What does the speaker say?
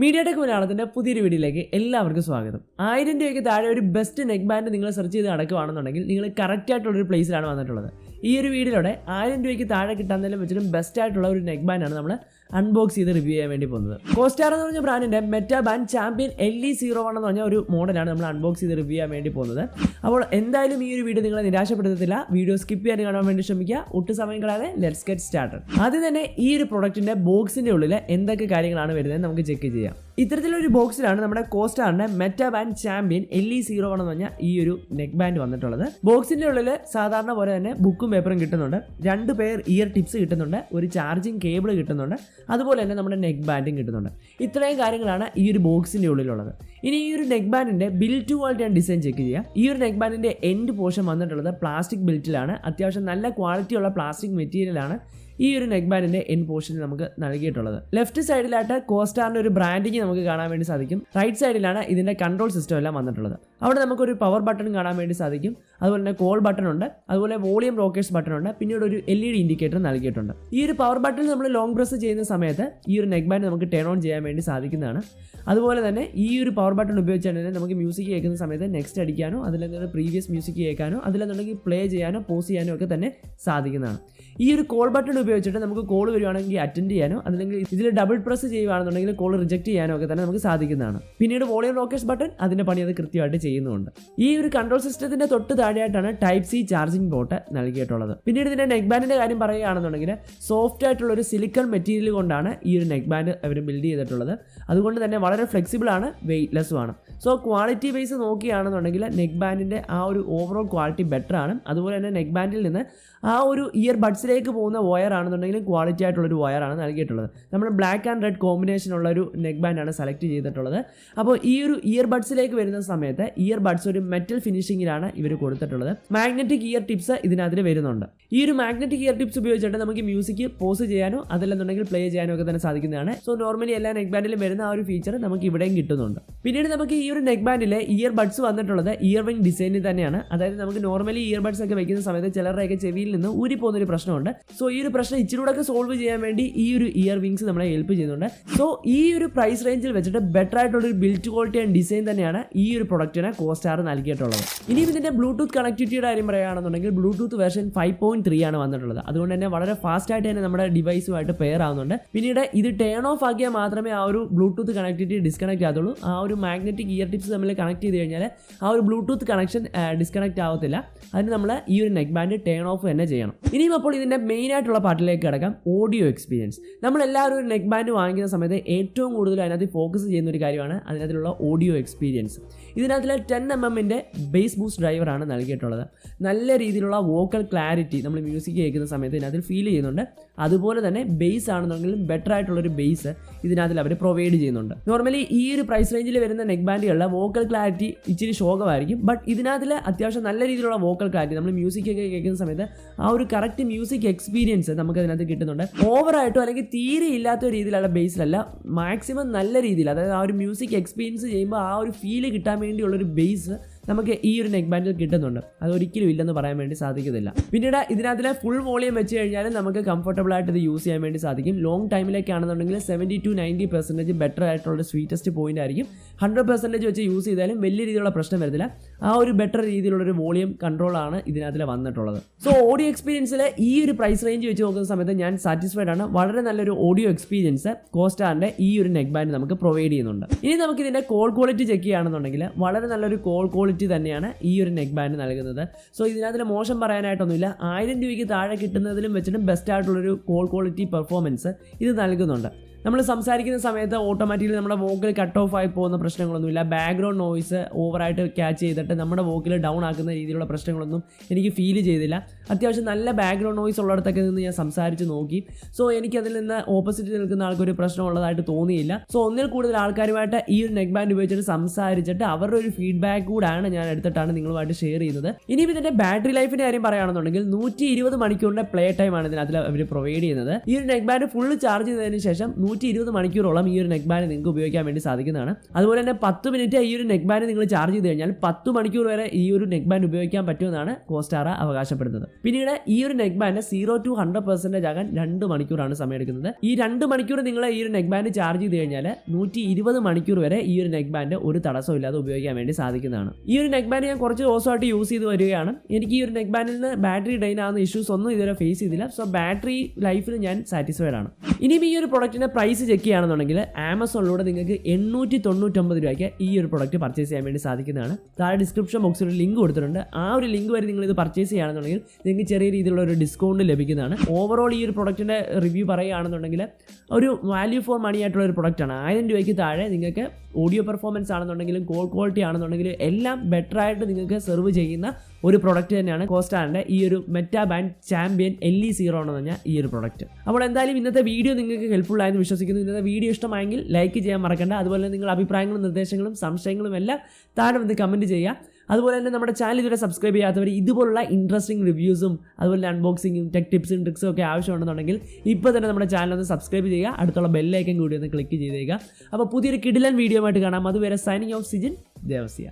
MediaTek മലയാളത്തിന്റെ പുതിയൊരു വീഡിയോയിലേക്ക് എല്ലാവർക്കും സ്വാഗതം. 1000 രൂപയ്ക്ക് താഴെ ഒരു ബെസ്റ്റ് നെക്ക് ബാൻഡ് നിങ്ങൾ സെർച്ച് ചെയ്ത് നടക്കുകയാണെന്നുണ്ടെങ്കിൽ നിങ്ങൾ കറക്റ്റ് ആയിട്ടുള്ളൊരു പ്ലേസിലാണ് വന്നിട്ടുള്ളത്. ഈ ഒരു വീഡിയോയിലൂടെ 1000 രൂപയ്ക്ക് താഴെ കിട്ടാന്നതിലും വെച്ചിട്ടും ബെസ്റ്റ് ആയിട്ടുള്ള ഒരു നെക്ക് ബാൻഡാണ് നമ്മൾ അൺബോക്സ് ചെയ്ത് റിവ്യൂ ചെയ്യാൻ വേണ്ടി പോകുന്നത്. കോസ്റ്റാർ എന്ന് പറഞ്ഞ ബ്രാൻഡിന്റെ മെറ്റാ ബാൻഡ് ചാമ്പ്യൻ LE01 എന്ന് പറഞ്ഞ ഒരു മോഡലാണ് നമ്മൾ അൺബോക്സ് ചെയ്ത് റിവ്യൂ ചെയ്യാൻ വേണ്ടി പോകുന്നത്. അപ്പോൾ എന്തായാലും ഈ ഒരു വീഡിയോ നിങ്ങളെ നിരാശപ്പെടുത്തത്തില്ല. വീഡിയോ സ്കിപ്പ് ചെയ്യാൻ കാണാൻ വേണ്ടി ശ്രമിക്കുക. ഒട്ടും സമയം കളയാതെ ലെറ്റ്സ് ഗെറ്റ് സ്റ്റാർട്ടഡ്. ആദ്യം തന്നെ ഈ ഒരു പ്രൊഡക്റ്റിന്റെ ബോക്സിന്റെ ഉള്ളിൽ എന്തൊക്കെ കാര്യങ്ങളാണ് വരുന്നത് നമുക്ക് ചെക്ക് ചെയ്യാം. ഇത്തരത്തിലൊരു ബോക്സിലാണ് നമ്മുടെ കോസ്റ്റാറിന്റെ മെറ്റാ ബാൻഡ് ചാമ്പ്യൻ LE01 എന്ന് പറഞ്ഞ ഈ ഒരു നെക്ക് ബാൻഡ് വന്നിട്ടുള്ളത്. ബോക്സിന്റെ ഉള്ളിൽ സാധാരണ പോലെ തന്നെ ബുക്കും പേപ്പറും കിട്ടുന്നുണ്ട്, 2 പെയർ ഇയർ ടിപ്സ് കിട്ടുന്നുണ്ട്, ഒരു ചാർജിങ് കേബിൾ കിട്ടുന്നുണ്ട്, അതുപോലെ തന്നെ നമ്മുടെ നെക്ക് ബാൻഡും കിട്ടുന്നുണ്ട്. ഇത്രയും കാര്യങ്ങളാണ് ഈ ഒരു ബോക്സിന്റെ ഉള്ളിലുള്ളത്. ഇനി ഈ ഒരു നെക്ക് ബാൻഡിന്റെ built quality and design check ചെയ്യാം. ഈ ഒരു നെക്ക് ബാൻഡിന്റെ എൻഡ് പോർഷൻ വന്നിട്ടുള്ളത് പ്ലാസ്റ്റിക് ബിൽറ്റിലാണ്. അത്യാവശ്യം നല്ല ക്വാളിറ്റിയുള്ള പ്ലാസ്റ്റിക് മെറ്റീരിയലാണ് ഈ ഒരു നെക്ക് ബാൻഡിന്റെ എൻഡ് പോർഷനിൽ നമുക്ക് നൽകിയിട്ടുള്ളത്. ലെഫ്റ്റ് സൈഡിലായിട്ട് കോസ്റ്റാറിന്റെ ഒരു ബ്രാൻഡിങ് നമുക്ക് കാണാൻ വേണ്ടി സാധിക്കും. റൈറ്റ് സൈഡിലാണ് ഇതിന്റെ കൺട്രോൾ സിസ്റ്റം എല്ലാം വന്നിട്ടുള്ളത്. അവിടെ നമുക്കൊരു പവർ ബട്ടൺ കാണാൻ വേണ്ടി സാധിക്കും. അതുപോലെ തന്നെ കോൾ ബട്ടൺ ഉണ്ട്, അതുപോലെ വോളിയം റോക്കേഴ്സ് ബട്ടൺ ഉണ്ട്, പിന്നീട് ഒരു LED ഇൻഡിക്കേറ്റർ നൽകിയിട്ടുണ്ട്. ഈ ഒരു പവർ ബട്ടണിൽ നമ്മൾ ലോങ് പ്രസ് ചെയ്യുന്ന സമയത്ത് ഈ ഒരു നെക്ക് ബാൻഡ് നമുക്ക് ടേൺ ഓൺ ചെയ്യാൻ വേണ്ടി സാധിക്കുന്നതാണ്. അതുപോലെ തന്നെ ഈ ഒരു പവർ ബട്ടൺ ഉപയോഗിച്ചാൽ നമുക്ക് മ്യൂസിക് കേൾക്കുന്ന സമയത്ത് നെക്സ്റ്റ് അടിക്കാനോ അതിലെന്തെങ്കിലും പ്രീവിയസ് മ്യൂസിക് കേൾക്കാനോ അതിലെന്നുണ്ടെങ്കിൽ പ്ലേ ചെയ്യാനോ പോസ് ചെയ്യാനോ ഒക്കെ തന്നെ സാധിക്കുന്നതാണ്. ഈ ഒരു കോൾ ബട്ടൺ ഉപയോഗിച്ചിട്ട് നമുക്ക് കോൾ വരുവാണെങ്കിൽ അറ്റൻഡ് ചെയ്യാനോ അല്ലെങ്കിൽ ഇതിൽ ഡബിൾ പ്രസ് ചെയ്യുകയാണെന്നുണ്ടെങ്കിൽ കോൾ റിജക്ട് ചെയ്യാനോ ഒക്കെ തന്നെ നമുക്ക് സാധിക്കുന്നതാണ്. പിന്നീട് വോളിയം റോക്കേഴ്സ് ബട്ടൺ അതിന്റെ പണി അത് കൃത്യമായിട്ട് ചെയ്യുന്നുണ്ട്. ഈ ഒരു കൺട്രോൾ സിസ്റ്റത്തിന്റെ തൊട്ട് താഴെയായിട്ടാണ് Type-C ചാർജിംഗ് പോർട്ട് നൽകിയിട്ടുള്ളത്. പിന്നീട് ഇതിന്റെ നെക്ക് ബാൻഡിന്റെ കാര്യം പറയുകയാണെന്നുണ്ടെങ്കിൽ സോഫ്റ്റ് ആയിട്ടുള്ള ഒരു സിലിക്കൺ മെറ്റീരിയൽ കൊണ്ടാണ് ഈ ഒരു നെക്ക് ബാൻഡ് അവർ ബിൽഡ് ചെയ്തിട്ടുള്ളത്. അതുകൊണ്ട് തന്നെ വളരെ ഫ്ലെക്സിബിൾ ആണ്, വെയ്റ്റ്ലെസ്സും ആണ്. സോ ക്വാളിറ്റി വൈസ് നോക്കുകയാണെന്നുണ്ടെങ്കിൽ നെക്ക് ബാൻഡിന്റെ ആ ഒരു ഓവറോൾ ക്വാളിറ്റി ബെറ്റർ ആണ്. അതുപോലെ തന്നെ നെക്ക് ബാൻഡിൽ നിന്ന് ആ ഒരു ഇയർ ബഡ്സിലേക്ക് പോകുന്ന വയർ ആണെന്നുണ്ടെങ്കിൽ ക്വാളിറ്റി ആയിട്ടുള്ളൊരു വയറാണ് നൽകിയിട്ടുള്ളത്. നമ്മൾ ബ്ലാക്ക് ആൻഡ് റെഡ് കോമ്പിനേഷൻ ഉള്ള ഒരു നെക്ക് ബാൻഡാണ് സെലക്ട് ചെയ്തിട്ടുള്ളത്. അപ്പോൾ ഈ ഒരു ഇയർ ബഡ്സിലേക്ക് വരുന്ന സമയത്ത് ഇയർ ബഡ്സ് ഒരു മെറ്റൽ ഫിനിഷിങ്ങിലാണ് ഇവർ കൊടുത്തിട്ടുള്ളത്. മാഗ്നറ്റിക് ഇയർ ടിപ്സ് ഇതിനകത്ത് വരുന്നുണ്ട്. ഈ ഒരു മാഗ്നറ്റിക് ഇയർ ടിപ്സ് ഉപയോഗിച്ചിട്ട് നമുക്ക് മ്യൂസിക് പോസ് ചെയ്യാനോ അതല്ലെന്നുണ്ടെങ്കിൽ പ്ലേ ചെയ്യാനോ ഒക്കെ തന്നെ സാധിക്കുന്നതാണ്. സോ നോർമലി എല്ലാ നെക്ക് ബാൻഡിലും വരുന്ന ആ ഒരു ഫീച്ചർ നമുക്ക് ഇവിടെയും കിട്ടുന്നുണ്ട്. പിന്നീട് നമുക്ക് ഈ ഒരു നെക്ക് ബാൻഡിലെ ഇയർ ബഡ്സ് വന്നിട്ടുള്ളത് ഇയർ വിങ് ഡിസൈനിൽ തന്നെയാണ്. അതായത് നമുക്ക് നോർമലി ഇയർ ബഡ്സ് ഒക്കെ വെക്കുന്ന സമയത്ത് ചിലരുടെയൊക്കെ ചെവിയിൽ നിന്ന് ഊരി പോകുന്നൊരു പ്രശ്നമുണ്ട്. സോ ഈ ഒരു പ്രശ്നം ഇച്ചിരി കൂടെ സോൾവ് ചെയ്യാൻ വേണ്ടി ഈ ഒരു ഇയർ വിങ്സ് നമ്മളെ ഹെൽപ്പ് ചെയ്യുന്നുണ്ട്. സോ ഈ ഒരു പ്രൈസ് റേഞ്ചിൽ വെച്ചിട്ട് ബെറ്റർ ആയിട്ടുള്ള ഒരു ബിൽറ്റ് ക്വാളിറ്റി ആൻഡ് ഡിസൈൻ തന്നെയാണ് ഈ ഒരു പ്രൊഡക്റ്റിനെ കോസ്റ്റാർ നൽകിയിട്ടുള്ളത്. ഇനിയും ഇതിന്റെ ബ്ലൂടൂത്ത് കണക്ടിവിറ്റിയുടെ കാര്യം പറയുകയാണെന്നുണ്ടെങ്കിൽ ബ്ലൂടൂത്ത് വേർഷൻ 5.3 ആണ് വന്നിട്ടുള്ളത്. അതുകൊണ്ട് തന്നെ വളരെ ഫാസ്റ്റ് ആയിട്ട് തന്നെ നമ്മുടെ ഡിവൈസുമായിട്ട് പെയർ ആവുന്നുണ്ട്. പിന്നീട് ഇത് ടേൺ ഓഫ് ആക്കിയാൽ മാത്രമേ ആ ഒരു ബ്ലൂടൂത്ത് കണക്ടിവിറ്റി ഡിസ്കണക്ട് ആകത്തുള്ളൂ. ആ ഒരു മാഗ്നറ്റിക് ഇയർ ടിപ്സ് തമ്മിൽ കണക്ട് ചെയ്ത് കഴിഞ്ഞാൽ ആ ഒരു ബ്ലൂടൂത്ത് കണക്ഷൻ ഡിസ്കണക്ട് ആവത്തില്ല. അതിന് നമ്മൾ ഈ ഒരു നെക്ക് ബാൻഡ് ടേൺ ഓഫ് തന്നെ ചെയ്യണം. ഇനിയും അപ്പോൾ ഇതിന്റെ മെയിൻ ആയിട്ടുള്ള പാർട്ടിലേക്ക് കിടക്കാം, ഓഡിയോ എക്സ്പീരിയൻസ്. നമ്മളെല്ലാവരും ഒരു നെക്ക് ബാൻഡ് വാങ്ങിക്കുന്ന സമയത്ത് ഏറ്റവും കൂടുതൽ അതിനകത്ത് ഫോക്കസ് ചെയ്യുന്ന ഒരു കാര്യമാണ് അതിനകത്തുള്ള ഓഡിയോ എക്സ്പീരിയൻസ്. ഇതിനകത്തിലെ 10mm ബേസ് ബൂസ്റ്റ് ഡ്രൈവറാണ് നൽകിയിട്ടുള്ളത്. നല്ല രീതിയിലുള്ള വോക്കൽ ക്ലാരിറ്റി നമ്മൾ മ്യൂസിക് കേൾക്കുന്ന സമയത്ത് ഇതിനകത്ത് ഫീൽ ചെയ്യുന്നുണ്ട്. അതുപോലെ തന്നെ ബേസ് ആണെന്നുണ്ടെങ്കിലും ബെറ്റർ ആയിട്ടുള്ളൊരു ബേസ് ഇതിനകത്തിൽ അവർ പ്രൊവൈഡ് ചെയ്യുന്നുണ്ട്. നോർമലി ഈ ഒരു പ്രൈസ് റേഞ്ചിൽ വരുന്ന നെക്ക് ബാൻഡുകളിലെ വോക്കൽ ക്ലാരിറ്റി ഇച്ചിരി ശോകമായിരിക്കും. ബട്ട് ഇതിനകത്തിൽ അത്യാവശ്യം നല്ല രീതിയിലുള്ള വോക്കൽ ക്ലാരിറ്റി നമ്മൾ മ്യൂസിക് ഒക്കെ കേൾക്കുന്ന സമയത്ത് ആ ഒരു കറക്റ്റ് മ്യൂസിക് എക്സ്പീരിയൻസ് നമുക്ക് അതിനകത്ത് കിട്ടുന്നുണ്ട്. ഓവറായിട്ടോ അല്ലെങ്കിൽ തീരെ ഇല്ലാത്ത രീതിയിലുള്ള ബേസിലല്ല, മാക്സിമം നല്ല രീതിയിൽ, അതായത് ആ ഒരു മ്യൂസിക് എക്സ്പീരിയൻസ് ചെയ്യുമ്പോൾ ആ ഒരു ഫീല് കിട്ടാൻ വേണ്ടിയുള്ളൊരു ബേസ് നമുക്ക് ഈ ഒരു നെക്ക് ബാൻഡിൽ കിട്ടുന്നുണ്ട്. അതൊരിക്കലും ഇല്ലെന്ന് പറയാൻ വേണ്ടി സാധിക്കത്തില്ല. പിന്നീട് ഇതിനകത്തിലെ ഫുൾ വോളിയം വെച്ച് കഴിഞ്ഞാൽ നമുക്ക് കംഫർട്ടബിൾ ആയിട്ട് ഇത് യൂസ് ചെയ്യാൻ വേണ്ടി സാധിക്കും. ലോങ് ടൈമിലേക്കാണെന്നുണ്ടെങ്കിൽ 70-90% ബെറ്റർ ആയിട്ടുള്ള സ്വീറ്റസ്റ്റ് പോയിന്റ് ആയിരിക്കും. 100% വെച്ച് യൂസ് ചെയ്താലും വലിയ രീതിയിലുള്ള പ്രശ്നം വരുന്നില്ല. ആ ഒരു ബെറ്റർ രീതിയിലുള്ളൊരു വോളിയം കൺട്രോൾ ആണ് ഇതിനകത്തിൽ വന്നിട്ടുള്ളത്. സോ ഓഡിയോ എക്സ്പീരിയൻസിൽ ഈ ഒരു പ്രൈസ് റേഞ്ച് വെച്ച് നോക്കുന്ന സമയത്ത് ഞാൻ സാറ്റിസ്ഫൈഡ് ആണ്. വളരെ നല്ലൊരു ഓഡിയോ എക്സ്പീരിയൻസ് കോസ്റ്റാറിന്റെ ഈ ഒരു നെക്ക് ബാൻഡ് നമുക്ക് പ്രൊവൈഡ് ചെയ്യുന്നുണ്ട്. ഇനി നമുക്ക് ഇതിന്റെ കോൾ ക്വാളിറ്റി ചെക്ക് ചെയ്യുകയാണെന്നുണ്ടെങ്കിൽ വളരെ നല്ലൊരു കോൾ ക്വാളിറ്റി തന്നെയാണ് ഈ ഒരു നെക്ക് ബാൻഡ് നൽകുന്നത്. സോ ഇതിനകത്ത് മോശം പറയാനായിട്ടൊന്നുമില്ല. 1000 രൂപയ്ക്ക് താഴെ കിട്ടുന്നതിലും വെച്ചിട്ടും ബെസ്റ്റ് ആയിട്ടുള്ളൊരു കോൾ ക്വാളിറ്റി പെർഫോമൻസ് ഇത് നൽകുന്നുണ്ട്. നമ്മൾ സംസാരിക്കുന്ന സമയത്ത് ഓട്ടോമാറ്റിക്കലി നമ്മുടെ വോക്കിൽ കട്ട് ഓഫ് ആയി പോകുന്ന പ്രശ്നങ്ങളൊന്നുമില്ല. ബാക്ക്ഗ്രൗണ്ട് നോയ്സ് ഓവറായിട്ട് ക്യാച്ച് ചെയ്തിട്ട് നമ്മുടെ വോക്കിൽ ഡൗൺ ആക്കുന്ന രീതിയിലുള്ള പ്രശ്നങ്ങളൊന്നും എനിക്ക് ഫീൽ ചെയ്തില്ല. അത്യാവശ്യം നല്ല ബാക്ക്ഗ്രൗണ്ട് നോയ്സ് ഉള്ളിടത്തൊക്കെ നിന്ന് ഞാൻ സംസാരിച്ച് നോക്കി. സോ എനിക്കതിൽ നിന്ന് ഓപ്പോസിറ്റ് നിൽക്കുന്ന ആൾക്കൊരു പ്രശ്നമുള്ളതായിട്ട് തോന്നിയില്ല. സോ ഒന്നിൽ കൂടുതൽ ആൾക്കാരുമായിട്ട് ഈ ഒരു നെക്ക് ബാൻഡ് ഉപയോഗിച്ചിട്ട് സംസാരിച്ചിട്ട് അവരുടെ ഒരു ഫീഡ്ബാക്ക് കൂടാണ് ഞാൻ എടുത്തിട്ടാണ് നിങ്ങളുമായിട്ട് ഷെയർ ചെയ്യുന്നത്. ഇനിയും ഇതിന്റെ ബാറ്ററി ലൈഫിന്റെ കാര്യം പറയുകയാണെന്നുണ്ടെങ്കിൽ 120 മണിക്കൂറിന്റെ പ്ലേ ടൈം ആണ് ഇതിനകത്ത് അവർ പ്രൊവൈഡ് ചെയ്യുന്നത്. ഈ ഒരു നെക്ക് ബാൻഡ് ഫുള്ള് ചാർജ് ചെയ്തതിന് ശേഷം 120 മണിക്കൂറോളം ഈ ഒരു നെക്ക് ബാൻഡ് നിങ്ങൾക്ക് ഉപയോഗിക്കാൻ വേണ്ടി സാധിക്കുന്നതാണ്. അതുപോലെ തന്നെ 10 മിനിറ്റ് ഈ ഒരു നെക്ക് ബാൻഡ് നിങ്ങൾ ചാർജ് ചെയ്ത് കഴിഞ്ഞാൽ 10 മണിക്കൂർ വരെ ഈ ഒരു നെക്ക് ബാൻഡ് ഉപയോഗിക്കാൻ പറ്റുമെന്നാണ് കോസ്റ്റാറ അവകാശപ്പെടുന്നത്. പിന്നീട് ഈ ഒരു നെക്ക് ബാൻഡ് 0 to 100% ആകാൻ 2 മണിക്കൂറാണ് സമയമെടുക്കുന്നത്. ഈ 2 മണിക്കൂർ നിങ്ങൾ ഈ ഒരു നെക്ക് ബാൻഡ് ചാർജ് ചെയ്ത് കഴിഞ്ഞാൽ 120 മണിക്കൂർ വരെ ഈ ഒരു നെക്ക് ബാൻഡ് ഒരു തടസ്സമില്ലാതെ ഉപയോഗിക്കാൻ വേണ്ടി സാധിക്കുന്നതാണ്. ഈ ഒരു നെക്ക് ബാൻഡ് ഞാൻ കുറച്ച് ദിവസമായിട്ട് യൂസ് ചെയ്ത് വരികയാണ്. എനിക്ക് ഈ ഒരു നെക്ക് ബാൻഡിൽ നിന്ന് ബാറ്ററി ഡ്രെയിൻ ആവുന്ന ഇഷ്യൂസ് ഒന്നും ഇതുവരെ ഫേസ് ചെയ്തില്ല. സോ ബാറ്ററി ലൈഫിൽ ഞാൻ സാറ്റിസ്ഫൈഡ് ആണ്. ഇനിയും ഈ ഒരു പ്രൊഡക്റ്റിന്റെ പ്രൈസ് ചെക്ക് ചെയ്യുകയാണെന്നുണ്ടെങ്കിൽ ആമസോണിലൂടെ നിങ്ങൾക്ക് 899 രൂപയ്ക്ക് ഈ ഒരു പ്രൊഡക്റ്റ് പർച്ചേസ് ചെയ്യാൻ വേണ്ടി സാധിക്കുന്നതാണ്. താഴെ ഡിസ്ക്രിപ്ഷൻ ബോക്സിൽ ഒരു ലിങ്ക് കൊടുത്തിട്ടുണ്ട്. ആ ഒരു ലിങ്ക് വരെ നിങ്ങൾ ഇത് പർച്ചേസ് ചെയ്യുകയാണെന്നുണ്ടെങ്കിൽ നിങ്ങൾക്ക് ചെറിയ രീതിയിലുള്ള ഒരു ഡിസ്കൗണ്ട് ലഭിക്കുന്നതാണ്. ഓവറോൾ ഈ ഒരു പ്രൊഡക്റ്റിന്റെ റിവ്യൂ പറയുകയാണെന്നുണ്ടെങ്കിൽ ഒരു വാല്യൂ ഫോർ മണി ആയിട്ടുള്ള ഒരു പ്രൊഡക്റ്റാണ്. 1000 രൂപയ്ക്ക് താഴെ നിങ്ങൾക്ക് ഓഡിയോ പെർഫോമൻസ് ആണെന്നുണ്ടെങ്കിലും കോൾ ക്വാളിറ്റി ആണെന്നുണ്ടെങ്കിലും എല്ലാം ബെറ്റർ ആയിട്ട് നിങ്ങൾക്ക് സെർവ് ചെയ്യുന്ന ഒരു പ്രൊഡക്റ്റ് തന്നെയാണ് കോസ്റ്റാറിൻ്റെ ഈ ഒരു മെറ്റാ ബാൻഡ് ചാമ്പ്യൻ LE0 എന്ന് പറഞ്ഞാൽ ഈ ഒരു പ്രൊഡക്റ്റ്. അപ്പോൾ എന്തായാലും ഇന്നത്തെ വീഡിയോ നിങ്ങൾക്ക് ഹെൽപ്ഫുൾ ആയെന്ന് വിശ്വസിക്കുന്നു. ഇന്നത്തെ വീഡിയോ ഇഷ്ടമായെങ്കിൽ ലൈക്ക് ചെയ്യാൻ മറക്കണ്ട. അതുപോലെ നിങ്ങളുടെ അഭിപ്രായങ്ങളും നിർദ്ദേശങ്ങളും സംശയങ്ങളും എല്ലാം താഴെ വന്ന് കമൻറ്റ് ചെയ്യുക. അതുപോലെ തന്നെ നമ്മുടെ ചാനൽ ഇതുവരെ സബ്സ്ക്രൈബ് ചെയ്യാത്തവർ ഇതുപോലുള്ള ഇൻട്രസ്റ്റിംഗ് റിവ്യൂസും അതുപോലെ അൺബോക്സിങ്ങും ടെക് ടിപ്സും ട്രിക്സും ഒക്കെ ആവശ്യമുണ്ടെന്നുണ്ടെങ്കിൽ ഇപ്പോൾ തന്നെ നമ്മുടെ ചാനൽ ഒന്ന് സബ്സ്ക്രൈബ് ചെയ്യുക. അടുത്തുള്ള ബെല്ലൈക്കൻ കൂടി ഒന്ന് ക്ലിക്ക് ചെയ്തേക്കുക. അപ്പോൾ പുതിയൊരു കിടിലൻ വീഡിയോ ആയിട്ട് കാണാം. അതുവരെ സൈനിങ് ഓഫ് സിജിൻ ദേവസ്യ.